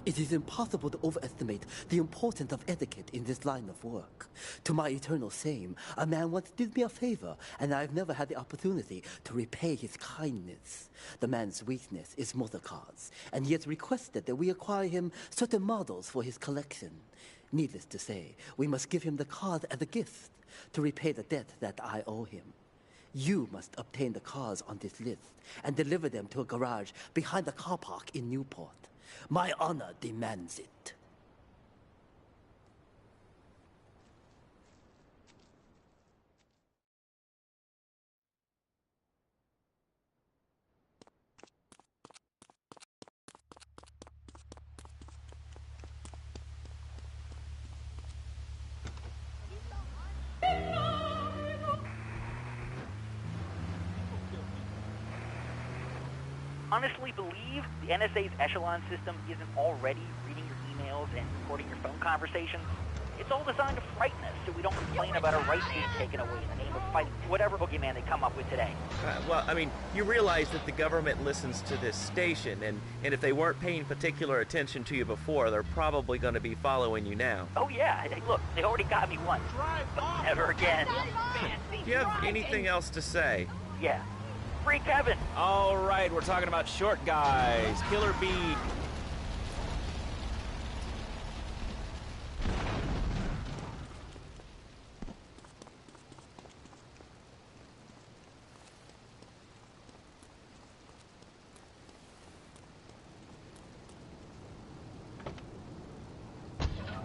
It is impossible to overestimate the importance of etiquette in this line of work. To my eternal shame, a man once did me a favor, and I've never had the opportunity to repay his kindness. The man's weakness is motor cars, and he has requested that we acquire him certain models for his collection. Needless to say, we must give him the cars as a gift to repay the debt that I owe him. You must obtain the cars on this list and deliver them to a garage behind the car park in Newport. My honor demands it. Honestly believe the NSA's echelon system isn't already reading your emails and recording your phone conversations? It's all designed to frighten us so we don't complain about our rights being taken away in the name of fighting whatever boogeyman they come up with today. Well, I mean, you realize that the government listens to this station, and if they weren't paying particular attention to you before, they're probably going to be following you now. Oh yeah, hey, look, they already got me once. But never again. Do you have anything else to say? Yeah. Free Kevin! All right, we're talking about short guys. Killer Bee.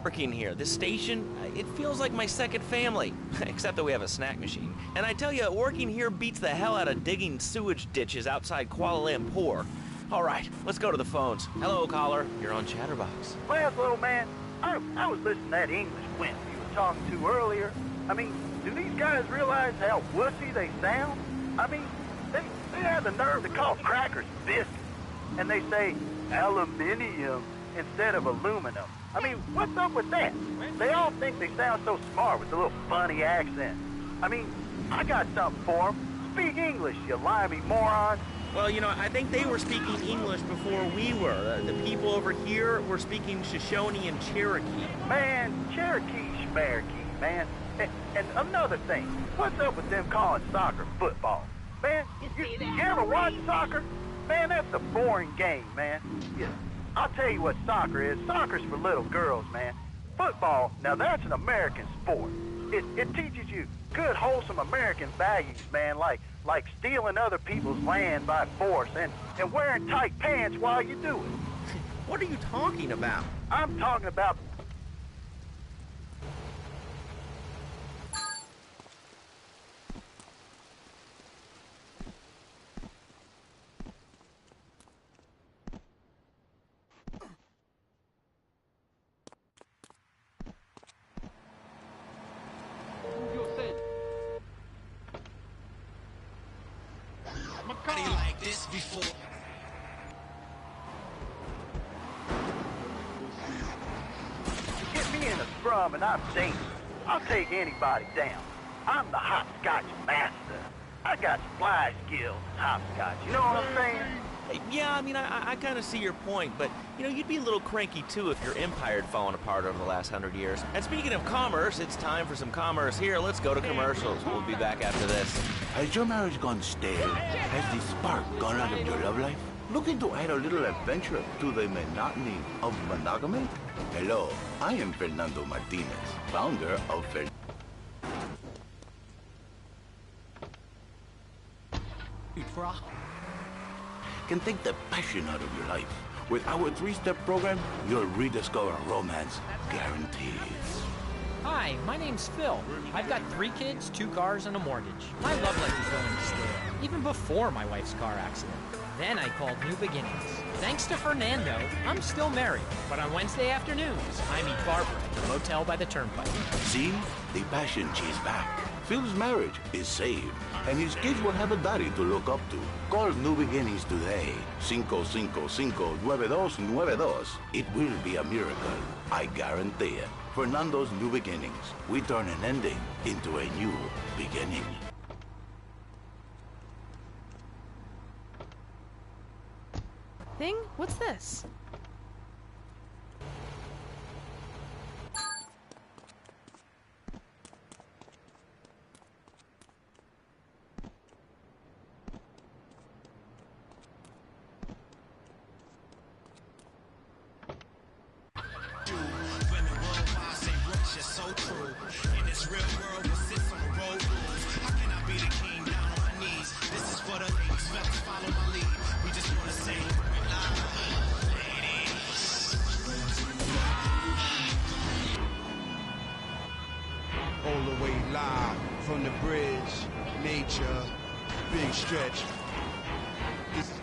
Working here, this station, it feels like my second family, except that we have a snack machine. And I tell you, working here beats the hell out of digging sewage ditches outside Kuala Lumpur. All right, let's go to the phones. Hello, caller. You're on Chatterbox. Well, little man, I was listening to that English wimp you were talking to earlier. I mean, do these guys realize how wussy they sound? I mean, they have the nerve to call crackers biscuits, and they say aluminium instead of aluminum. I mean, what's up with that? They all think they sound so smart with the little funny accent. I mean, I got something for them. Speak English, you limey morons. Well, you know, I think they were speaking English before we were. The people over here were speaking Shoshone and Cherokee. Man, Cherokee schmerokee, man. And another thing, what's up with them calling soccer football? Man, you ever watch soccer? Man, that's a boring game, man. Yeah. I'll tell you what soccer is. Soccer's for little girls, man. Football, now that's an American sport. It teaches you good, wholesome American values, man, like stealing other people's land by force and wearing tight pants while you do it. What are you talking about? I'm talking about... Before. Get me in a scrum and I'm dangerous. I'll take anybody down. I'm the hopscotch master. I got fly skills in hopscotch, you know what I'm saying? Yeah, I mean, I kind of see your point, but, you know, you'd be a little cranky, too, if your empire had fallen apart over the last 100 years. And speaking of commerce, it's time for some commerce here. Let's go to commercials. We'll be back after this. Has your marriage gone stale? Has the spark gone out of your love life? Looking to add a little adventure to the monotony of monogamy? Hello, I am Fernando Martinez, founder of Can take the passion out of your life. With our 3-step program, you'll rediscover romance guaranteed. Hi, my name's Phil. I've got 3 kids, 2 cars, and a mortgage. My love life is going to stale, even before my wife's car accident. Then I called New Beginnings. Thanks to Fernando, I'm still married. But on Wednesday afternoons, I meet Barbara at the motel by the turnpike. See? The passion she's back. Phil's marriage is saved, and his kids will have a daddy to look up to. Call New Beginnings today. 555-9292. It will be a miracle. I guarantee it. Fernando's New Beginnings. We turn an ending into a new beginning. Thing? What's this? all the way live from the bridge, nature, big stretch. This is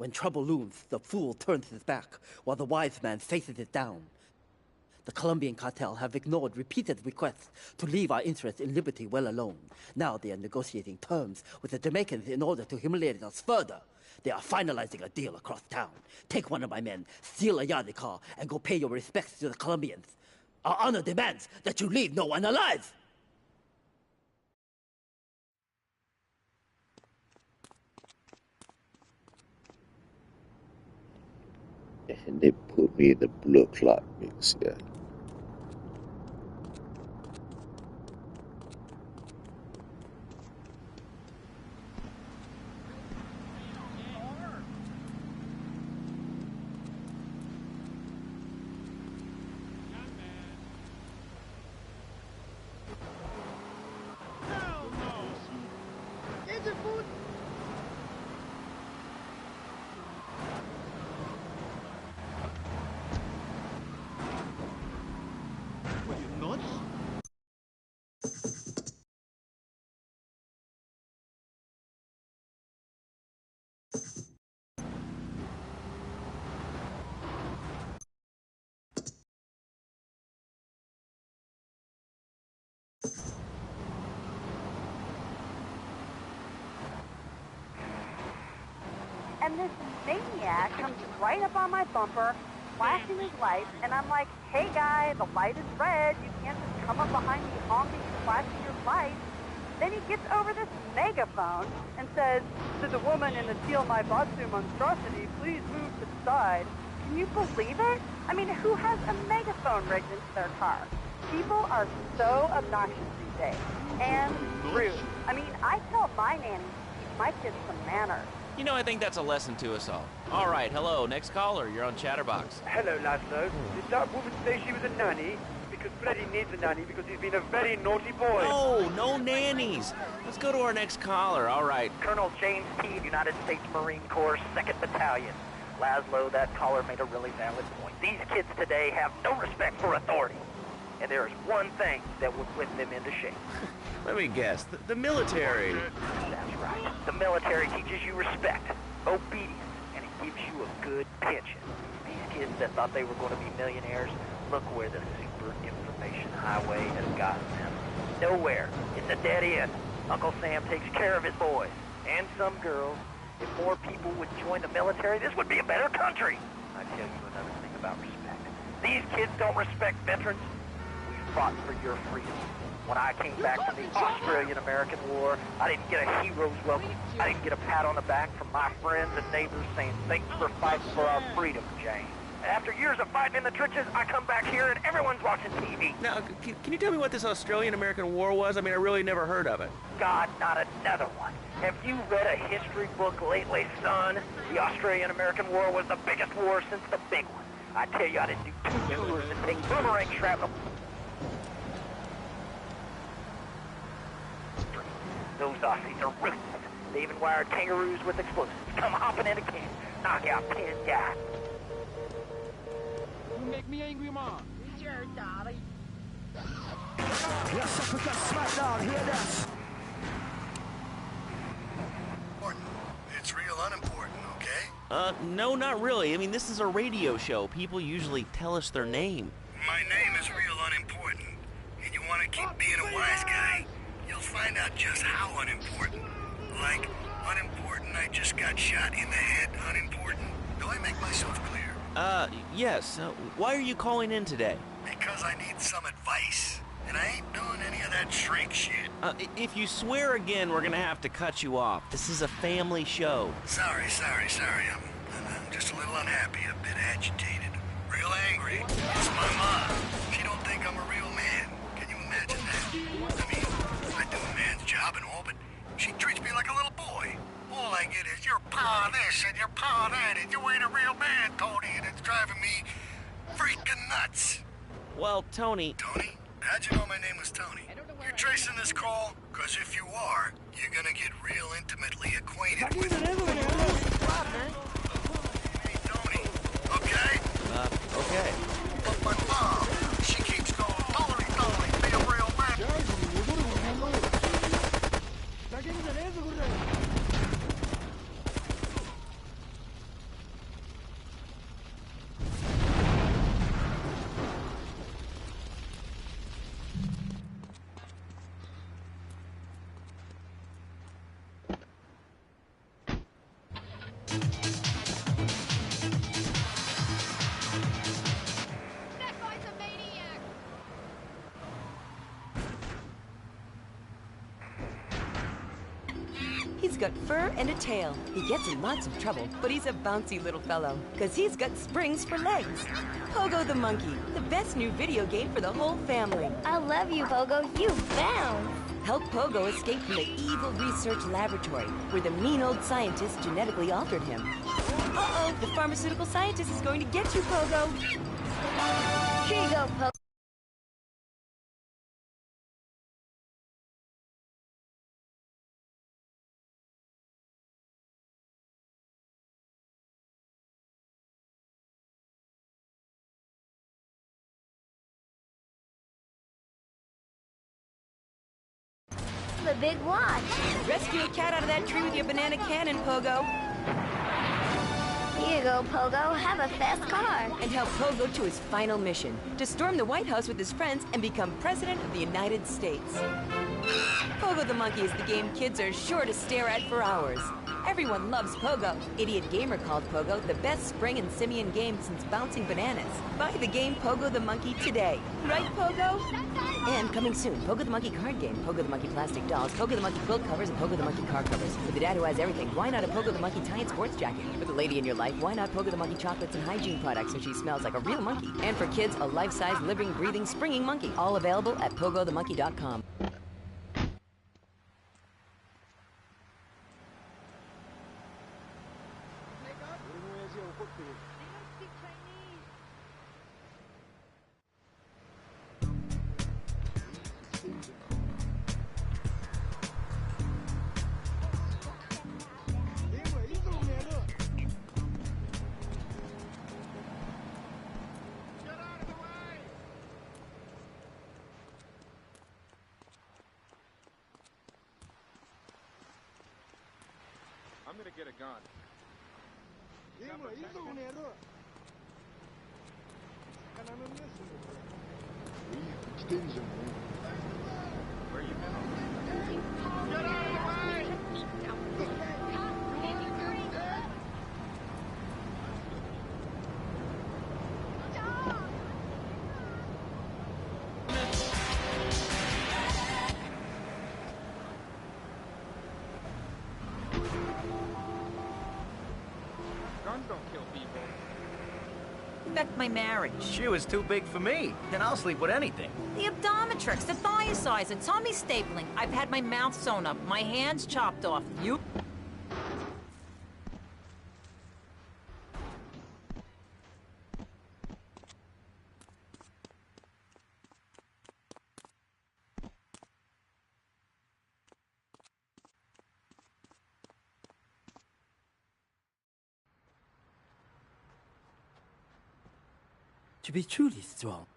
When trouble looms, the fool turns his back, while the wise man faces it down. The Colombian cartel have ignored repeated requests to leave our interests in liberty well alone. Now they are negotiating terms with the Jamaicans in order to humiliate us further. They are finalizing a deal across town. Take one of my men, steal a Yardley car, and go pay your respects to the Colombians. Our honor demands that you leave no one alive! And they put me in the blood clot mix, yeah. And this maniac comes right up on my bumper, flashing his lights, and I'm like, hey guy, the light is red, you can't just come up behind me honking and flashing your lights. Then he gets over this megaphone and says, to the woman in the Steal My Batsu monstrosity, please move to the side. Can you believe it? I mean, who has a megaphone rigged into their car? People are so obnoxious these days. And rude. I mean, I tell my nanny to teach my kids some manners. You know, I think that's a lesson to us all. All right, hello, next caller, you're on Chatterbox. Hello, Laszlo. Did that woman say she was a nanny? Because Freddie needs a nanny because he's been a very naughty boy. No, no nannies. Let's go to our next caller, all right. Colonel James P., United States Marine Corps, 2nd Battalion. Laszlo, that caller made a really valid point. These kids today have no respect for authority. And there is one thing that would whip them into shape. Let me guess, the military. That's right. The military teaches you respect, obedience, and it gives you a good pension. These kids that thought they were going to be millionaires, look where the super information highway has gotten them. Nowhere. It's a dead end. Uncle Sam takes care of his boys, and some girls. If more people would join the military, this would be a better country. I tell you another thing about respect. These kids don't respect veterans. We fought for your freedom. When I came back from the Australian-American War, I didn't get a hero's welcome. I didn't get a pat on the back from my friends and neighbors saying, thanks for fighting for our freedom, Jane. After years of fighting in the trenches, I come back here and everyone's watching TV. Now, can you tell me what this Australian-American War was? I mean, I really never heard of it. God, not another one. Have you read a history book lately, son? The Australian-American War was the biggest war since the big one. I tell you, I didn't do 2 tours and take boomerang shrapnel. Those Aussies are ruthless. They even wired kangaroos with explosives. Come hopping into camp, knock out 10 guys. You make me angry, Mom. Sure, darling. Yes, sir, we got smackdown. Hear this. It's real unimportant, okay? No, not really. I mean, this is a radio show. People usually tell us their name. My name is real unimportant. And you want to keep being a wise guy, you'll find out just how unimportant. Like, unimportant, I just got shot in the head, unimportant. Do I make myself clear? Yes. Why are you calling in today? Because I need some advice. And I ain't doing any of that shrink shit. If you swear again, we're gonna have to cut you off. This is a family show. Sorry. I'm just a little unhappy, a bit agitated. Real angry. It's my mom. She don't think I'm a real man. Can you imagine that? I mean, I do a man's job and all, but she treats me like a little boy. All I get is, you're pa this and you're pa that, and you ain't a real man, Tony, and it's driving me freaking nuts. Well, Tony... Tony? How'd you know my name was Tony? You're tracing this call? Because if you are, you're gonna get real intimately acquainted with... Hey, Tony. Okay? Okay. But my mom, she keeps going, Tony, be a real man. He's got fur and a tail. He gets in lots of trouble, but he's a bouncy little fellow, because he's got springs for legs. Pogo the Monkey, the best new video game for the whole family. I love you, Pogo. You bounce. Help Pogo escape from the evil research laboratory, where the mean old scientist genetically altered him. Uh-oh, the pharmaceutical scientist is going to get you, Pogo. Here you go, Pogo. The big watch. Rescue a cat out of that tree with your banana cannon, Pogo. Here you go, Pogo. Have a fast car. And help Pogo to his final mission, to storm the White House with his friends and become President of the United States. Pogo the Monkey is the game kids are sure to stare at for hours. Everyone loves Pogo. Idiot Gamer called Pogo the best spring and simian game since bouncing bananas. Buy the game Pogo the Monkey today. Right, Pogo? And coming soon, Pogo the Monkey card game, Pogo the Monkey plastic dolls, Pogo the Monkey quilt covers, and Pogo the Monkey car covers. With a dad who has everything, why not a Pogo the Monkey tie-in sports jacket? For the lady in your life, why not Pogo the Monkey chocolates and hygiene products so she smells like a real monkey? And for kids, a life-size, living, breathing, springing monkey. All available at pogothemonkey.com. I'm gonna get a gun. Where you been? Get out of the way! Guns don't kill people. Affect my marriage. She was too big for me. Then I'll sleep with anything. The Optometrix, the thiasizer, tummy stapling. I've had my mouth sewn up, my hands chopped off. You... To be truly strong,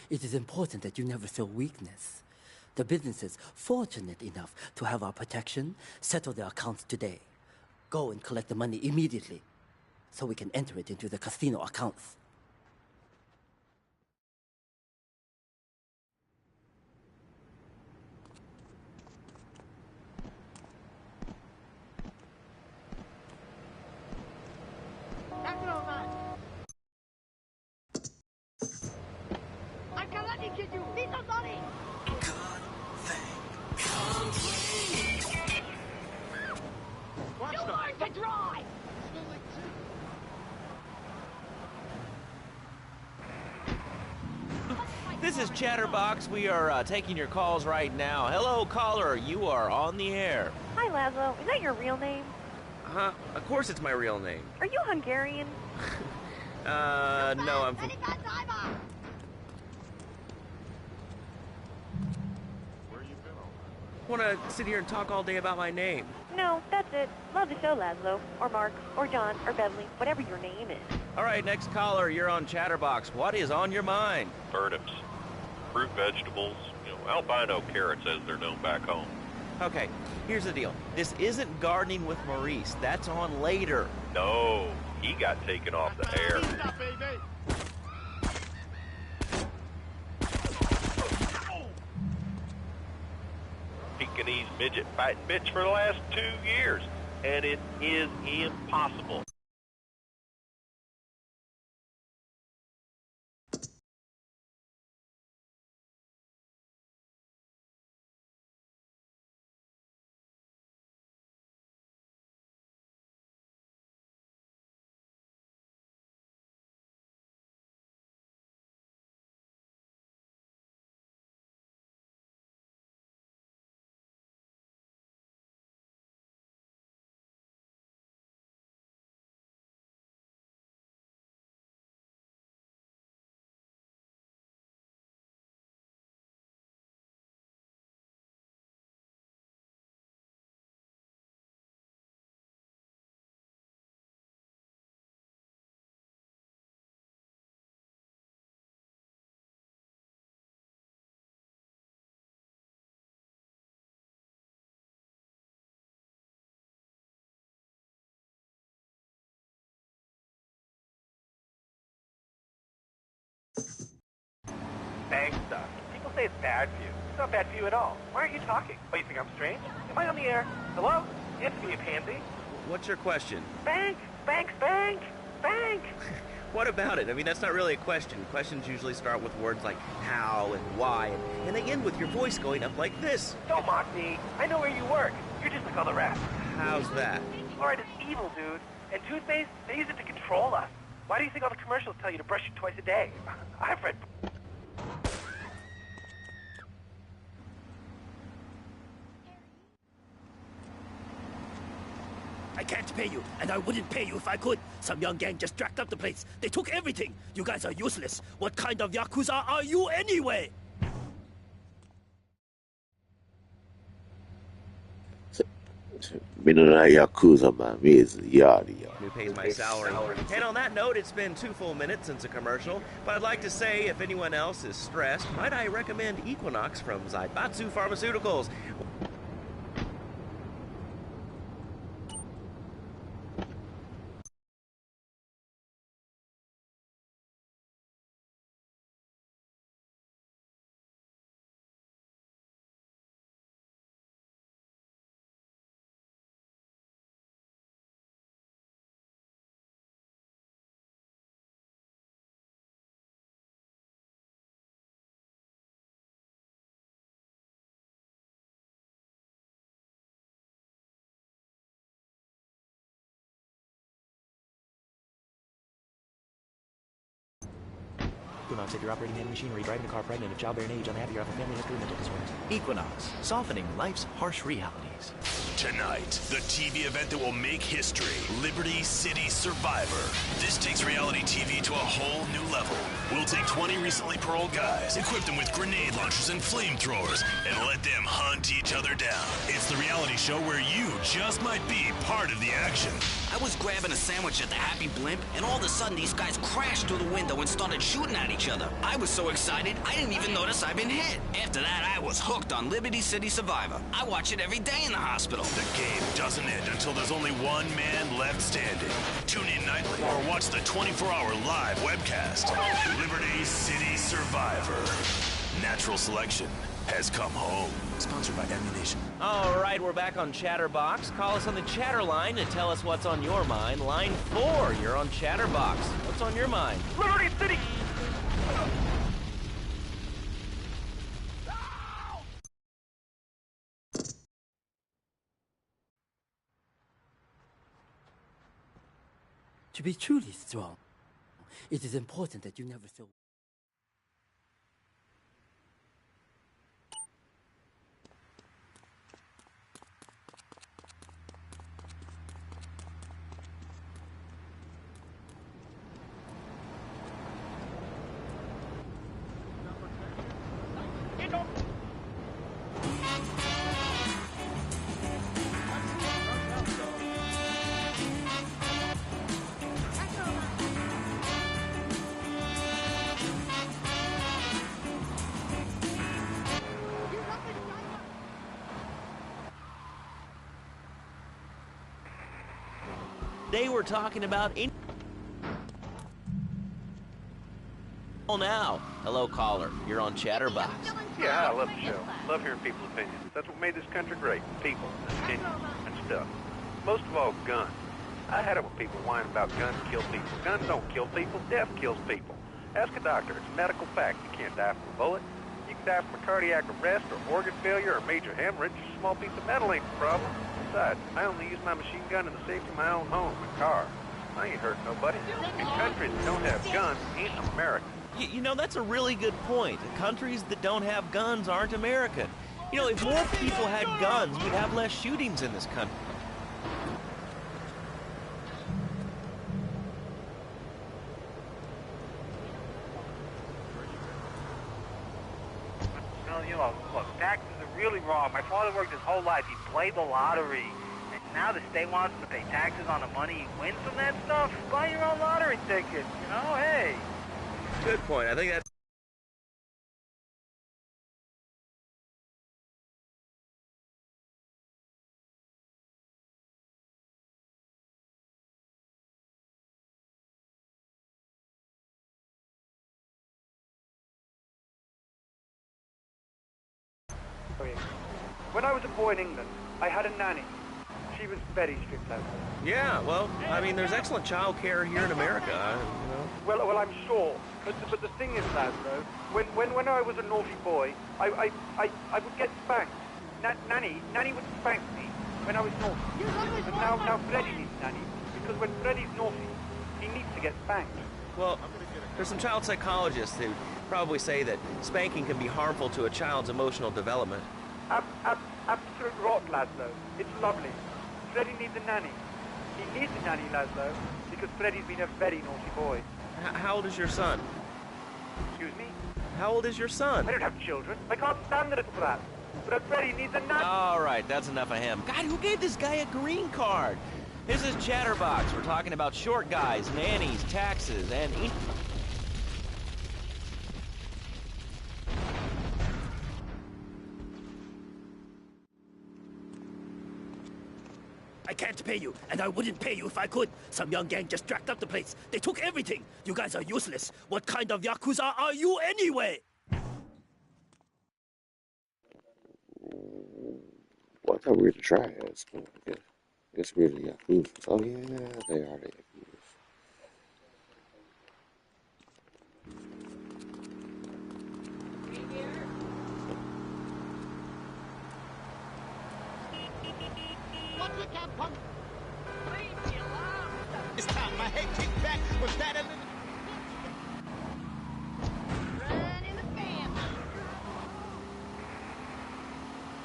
it is important that you never show weakness. The businesses fortunate enough to have our protection settle their accounts today. Go and collect the money immediately, so we can enter it into the casino accounts. This is Chatterbox. We are taking your calls right now. Hello, caller. You are on the air. Hi, Laszlo. Is that your real name? Of course it's my real name. Are you Hungarian? No, I'm from... Want to sit here and talk all day about my name? No, that's it. Love the show, Laszlo. Or Mark. Or John. Or Beverly. Whatever your name is. All right, next caller. You're on Chatterbox. What is on your mind? Turnips, fruit vegetables, albino carrots as they're known back home. Okay, here's the deal. This isn't gardening with Maurice. That's on later. No, he got taken off the air. Pekingese midget fighting bitch for the last 2 years, and it is impossible. Bang stuff. People say it's bad for you. It's not bad for you at all. Why aren't you talking? Oh, you think I'm strange? Am I on the air? Hello? Answer me, you pansy. What's your question? Bank! Bank! Bank! Bank! What about it? I mean, that's not really a question. Questions usually start with words like how and why, and they end with your voice going up like this. Don't mock me. I know where you work. You're just like all the rest. How's that? Fluoride is evil, dude. And toothpaste, they use it to control us. Why do you think all the commercials tell you to brush it twice a day? I've read... I can't pay you, and I wouldn't pay you if I could. Some young gang just jacked up the place. They took everything. You guys are useless. What kind of Yakuza are you anyway? Minun Yakuza is yadi. Who pays my salary? And on that note, it's been 2 full minutes since a commercial, but I'd like to say if anyone else is stressed, might I recommend Equinox from Zaibatsu Pharmaceuticals. Equinox, if you're operating heavy machinery, driving a car pregnant, of childbearing age, unhappy, or have a family history of mental disorders. Equinox, softening life's harsh realities. Tonight, the TV event that will make history, Liberty City Survivor. This takes reality TV to a whole new level. We'll take 20 recently paroled guys, equip them with grenade launchers and flamethrowers, and let them hunt each other down. It's the reality show where you just might be part of the action. I was grabbing a sandwich at the Happy Blimp, and all of a sudden these guys crashed through the window and started shooting at each other. I was so excited, I didn't even notice I'd been hit. After that, I was hooked on Liberty City Survivor. I watch it every day in the hospital. The game doesn't end until there's only one man left standing. Tune in nightly or watch the 24-hour live webcast. Liberty City Survivor. Natural selection has come home. Sponsored by Ammunition. All right, we're back on Chatterbox. Call us on the chatter line and tell us what's on your mind. Line 4, you're on Chatterbox. What's on your mind? Liberty City! To be truly strong, it is important that you never feel... They were talking about... now. Hello, caller. You're on Chatterbox. Yeah, I love the show. Love hearing people's opinions. That's what made this country great. People, and opinions, and stuff. Most of all, guns. I had it when people whine about guns kill people. Guns don't kill people. Death kills people. Ask a doctor. It's a medical fact. You can't die from a bullet. You can die from a cardiac arrest or organ failure or major hemorrhage. A small piece of metal ain't the problem. Besides, I only use my machine gun in the safety of my own home and car. I ain't hurting nobody. And countries that don't have guns ain't America. You know, that's a really good point. Countries that don't have guns aren't American. You know, if more people had guns, we'd have less shootings in this country. Well, you know, look, taxes are really wrong. My father worked his whole life. He played the lottery. And now the state wants him to pay taxes on the money he wins from that stuff. Buy your own lottery ticket, you know? Hey. Good point. I think that's... When I was a boy in England, I had a nanny. She was very strict, though. Yeah, well, I mean, there's excellent child care here in America, you know. Well, I'm sure. But the thing is, Laszlo, when I was a naughty boy, I would get spanked. Nanny would spank me when I was naughty. But now Freddy needs Nanny, because when Freddy's naughty, he needs to get spanked. Well, there's some child psychologists who probably say that spanking can be harmful to a child's emotional development. Absolute rot, Laszlo. It's lovely. Freddy needs a nanny. He needs a nanny, Laszlo, because Freddy's been a very naughty boy. How old is your son? Excuse me? How old is your son? I don't have children. I can't stand the little brat. But Freddy needs a nanny. All right, that's enough of him. God, who gave this guy a green card? This is Chatterbox. We're talking about short guys, nannies, taxes, and... I can't pay you, and I wouldn't pay you if I could. Some young gang just jacked up the place. They took everything. You guys are useless. What kind of Yakuza are you anyway? Well, I thought we were the triads, but I guess we're the Yakuza. Oh yeah, they are the Yakuza. It's time my head kicked back. Was that a little...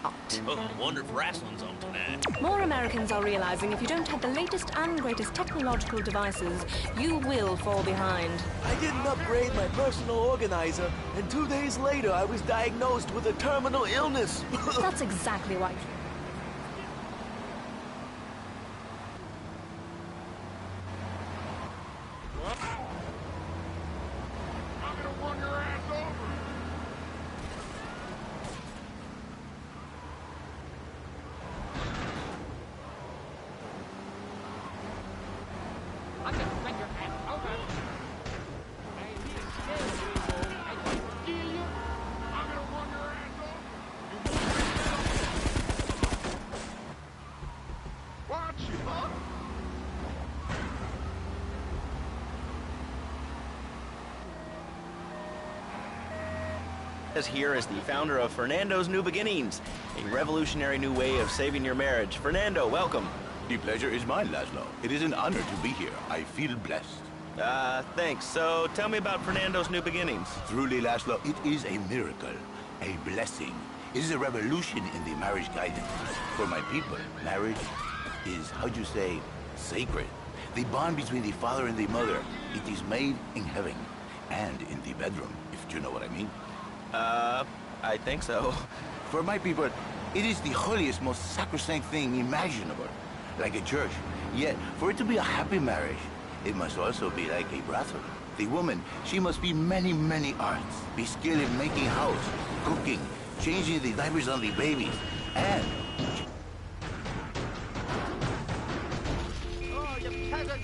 Out. Oh, I wonder if wrestling's on tonight. More Americans are realizing if you don't have the latest and greatest technological devices, you will fall behind. I didn't upgrade my personal organizer, and 2 days later I was diagnosed with a terminal illness. That's exactly why. Here is the founder of Fernando's New Beginnings, a revolutionary new way of saving your marriage. Fernando, welcome. The pleasure is mine, Laszlo. It is an honor to be here. I feel blessed. Thanks. So tell me about Fernando's New Beginnings. Truly, Laszlo, it is a miracle, a blessing. It is a revolution in the marriage guidance. For my people, marriage is, how'd you say, sacred. The bond between the father and the mother. It is made in heaven and in the bedroom, if you know what I mean. I think so. For my people, it is the holiest, most sacrosanct thing imaginable, like a church. Yet, for it to be a happy marriage, it must also be like a brothel. The woman, she must be many, many arts, be skilled in making house, cooking, changing the diapers on the baby, and... Oh, you peasant!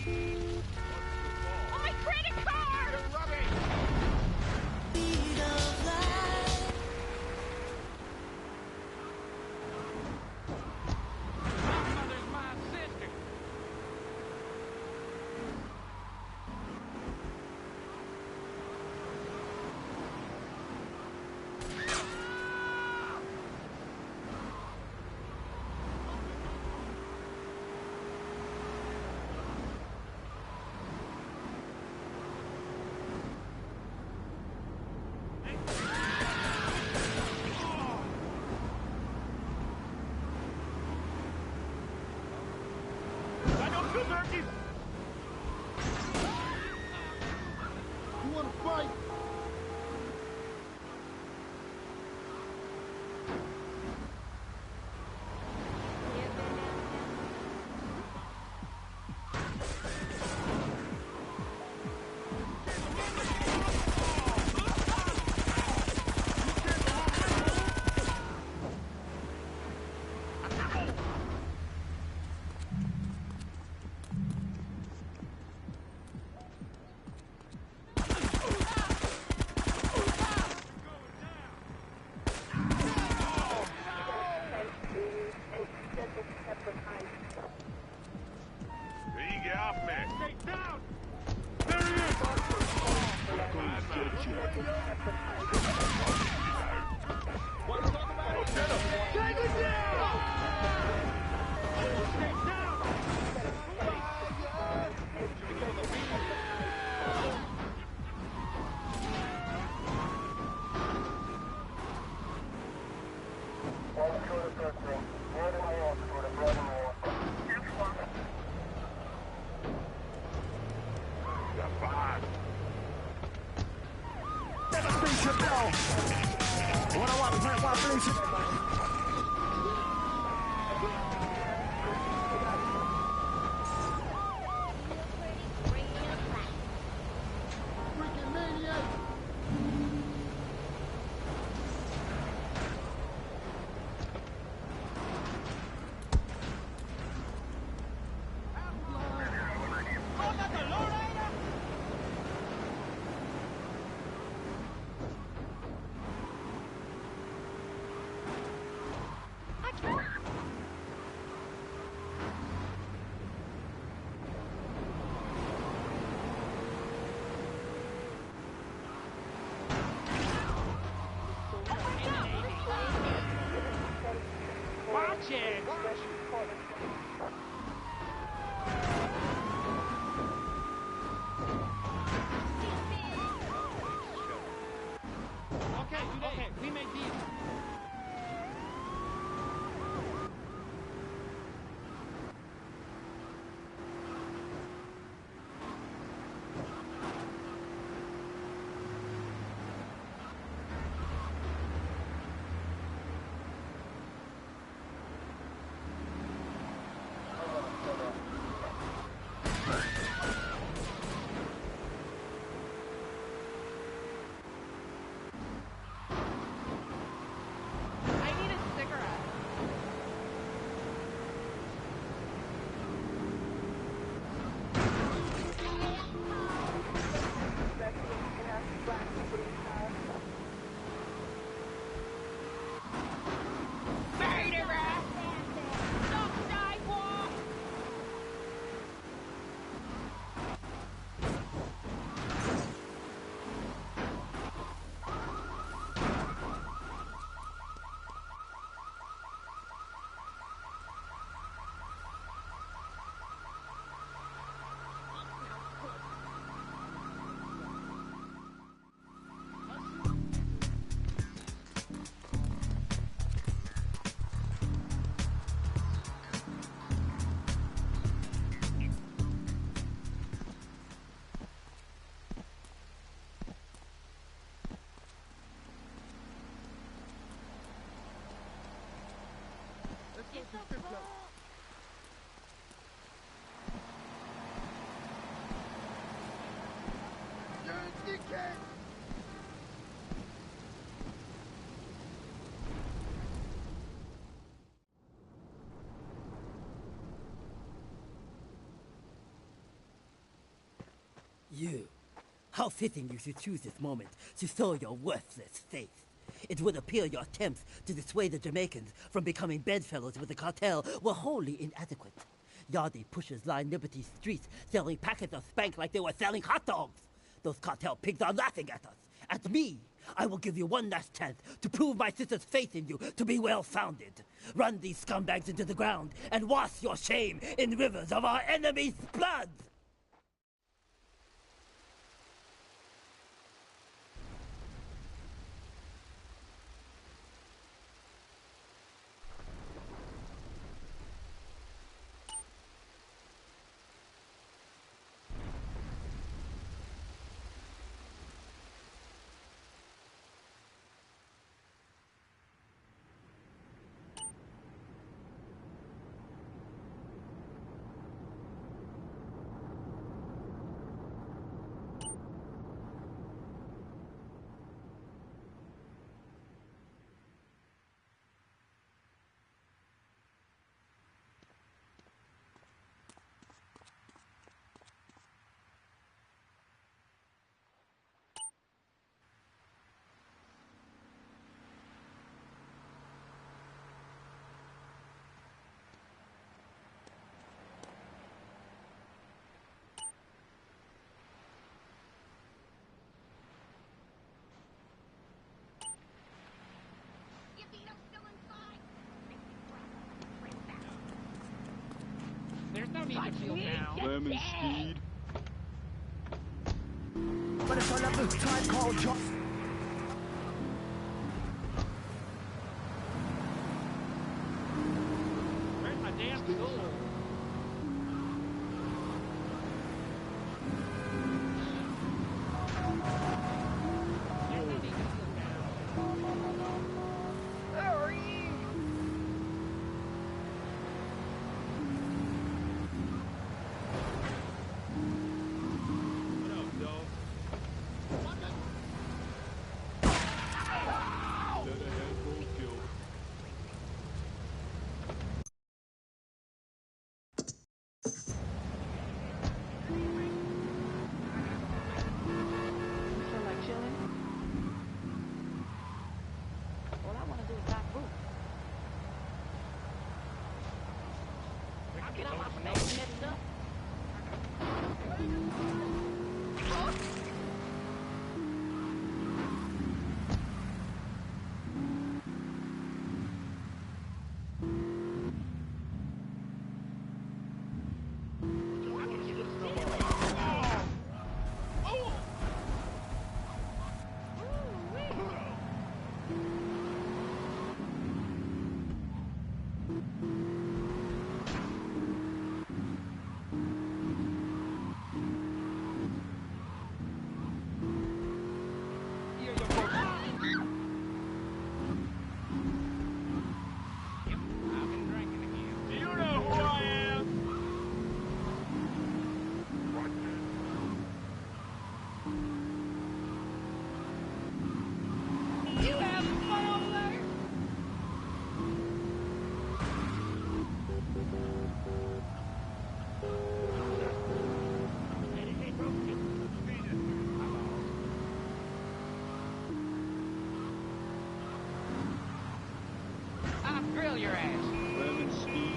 My credit card! You're rubbish! You wanna fight? You. How fitting you should choose this moment to sow your worthless faith. It would appear your attempts to dissuade the Jamaicans from becoming bedfellows with the cartel were wholly inadequate. Yardy pushers line Liberty streets selling packets of spank like they were selling hot dogs. Those cartel pigs are laughing at us. At me. I will give you one last chance to prove my sister's faith in you to be well-founded. Run these scumbags into the ground and wash your shame in rivers of our enemy's blood! There's no need to feel down. Lemon speed. But it's on this time called John. Where's my damn tool? Grill your ass. Lemon speed.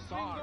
sorry.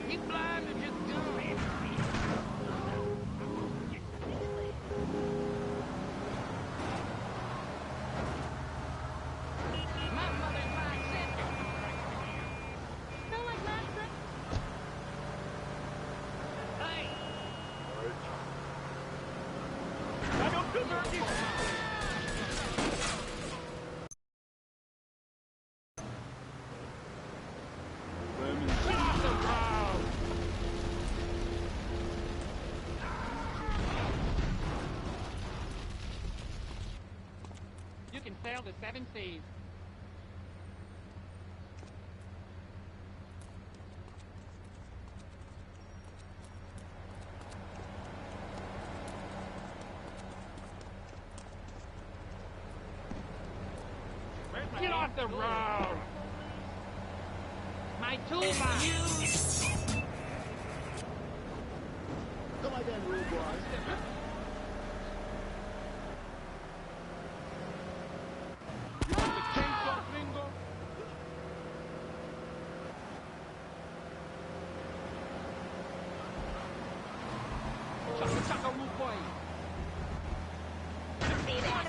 He blind or just dumb? My mother's my sister. Smell like last Hey! I don't deserve you! You can sail the 7 seas. Get off the road! My toolbox! Come on then, rude boy. You want the chainsaw, gringo? Chaka chaka, rude boy. See that?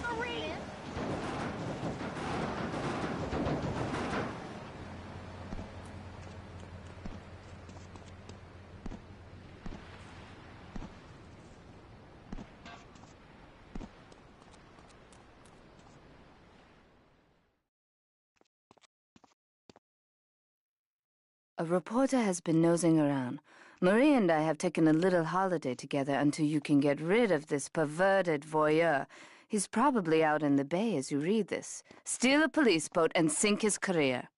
A reporter has been nosing around. Marie and I have taken a little holiday together until you can get rid of this perverted voyeur. He's probably out in the bay as you read this. Steal a police boat and sink his career.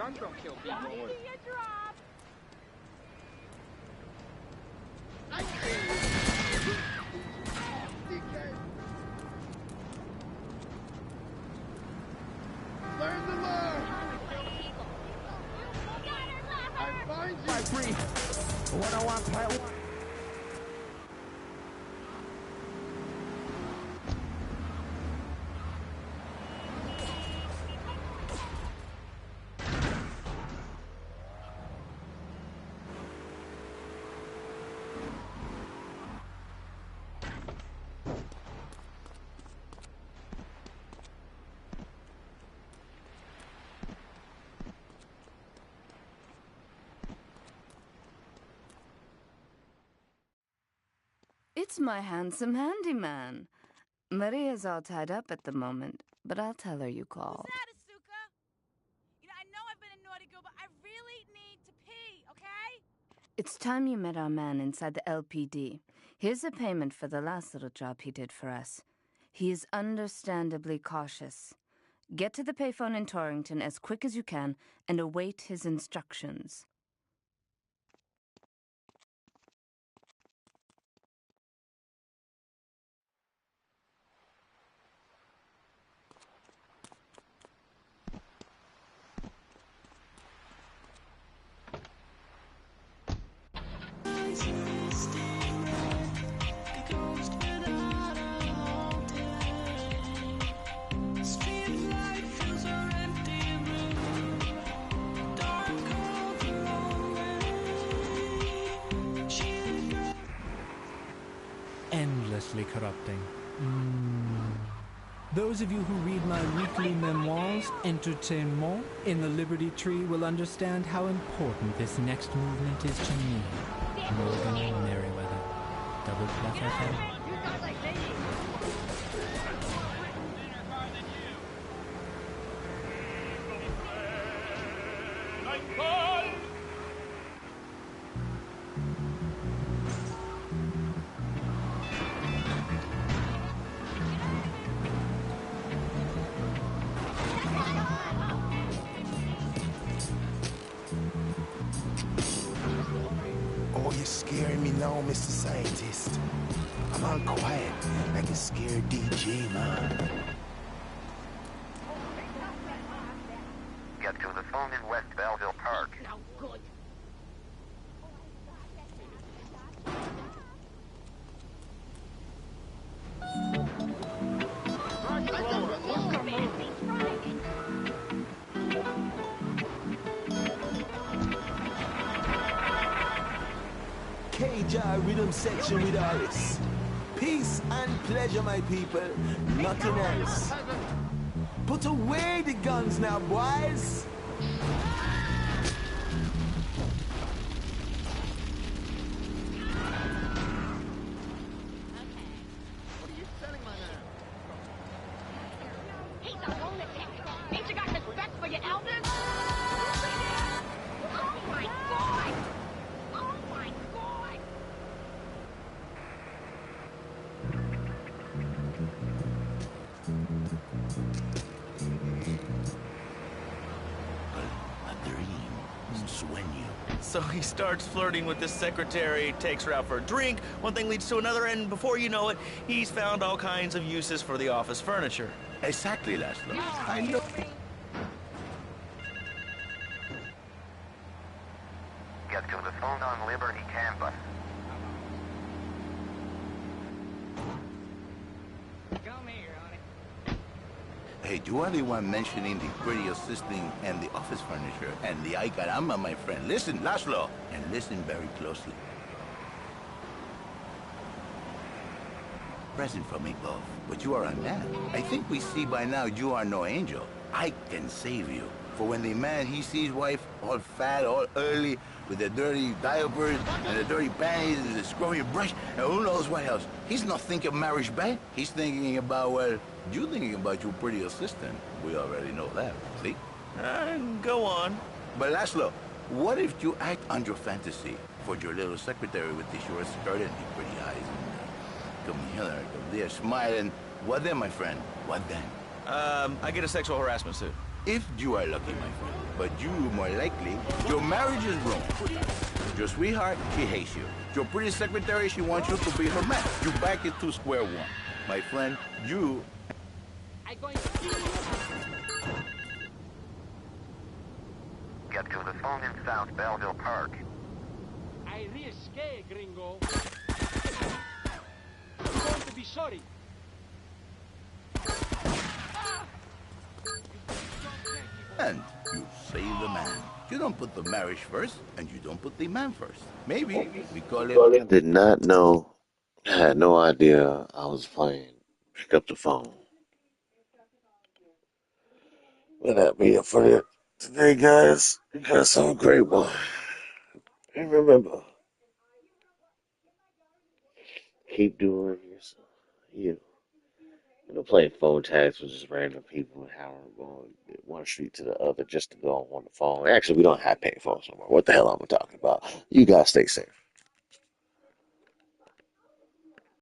guns don't kill people. I see you drop. I see you. DK. Learn to learn. I find you. My brief. 101.1. It's my handsome handyman. Maria's all tied up at the moment, but I'll tell her you called. What's that, Asuka? You know, I know I've been a naughty girl, but I really need to pee, okay? It's time you met our man inside the LPD. Here's a payment for the last little job he did for us. He is understandably cautious. Get to the payphone in Torrington as quick as you can and await his instructions. Endlessly corrupting. Those of you who read my weekly memoirs, Entertainment, in the Liberty Tree will understand how important this next movement is to me. Morgan Merriweather. Double plus FM. Oh, you're scaring me now, Mr. Scientist. I'm all quiet, like a scared DJ, man. Get to the phone in West Belleville Park. No good. KJ Rhythm Section with Alice. Peace and pleasure, my people. Nothing else. Put away the guns now, boys. What are you selling my man? He's a lunatic. Ain't you got respect for your elders? Oh my God! Oh my God! A dream, sueño. So he starts flirting with this secretary, takes her out for a drink, one thing leads to another, and before you know it, he's found all kinds of uses for the office furniture. Exactly, Laszlo. I know. Get to the phone on Liberty campus. Come here, honey. Hey, you are the one mentioning the pretty assisting and the office furniture and the ay caramba, my friend. Listen, Laszlo, and listen very closely. Present from above, but you are a man. I think we see by now you are no angel. I can save you. For when the man, he sees wife all fat, all early, with the dirty diapers and the dirty panties and the scrubby brush, and who knows what else. He's not thinking marriage bad. He's thinking about, well, you thinking about your pretty assistant. We already know that, see? Go on. But Laszlo, what if you act on your fantasy for your little secretary with the short skirt and the pretty eyes? And, come here, come there, smiling. What then, my friend? What then? I get a sexual harassment suit. If you are lucky, my friend. But you, more likely, your marriage is ruined. Your sweetheart, she hates you. Your pretty secretary, she wants you to be her man. You back it to square one. My friend, you... Get to the phone in South Belleville Park. I risque, gringo. You're going to be sorry. And you save the man. You don't put the marriage first, and you don't put the man first. Maybe we call it... I did not know, I had no idea I was playing. Pick up the phone. Will that be it for today, guys? You guys have a great one. And remember, keep doing yourself. Playing phone tags with just random people and how we're going one street to the other just to go on the phone. Actually, we don't have payphones no more. What the hell am I talking about? You guys stay safe.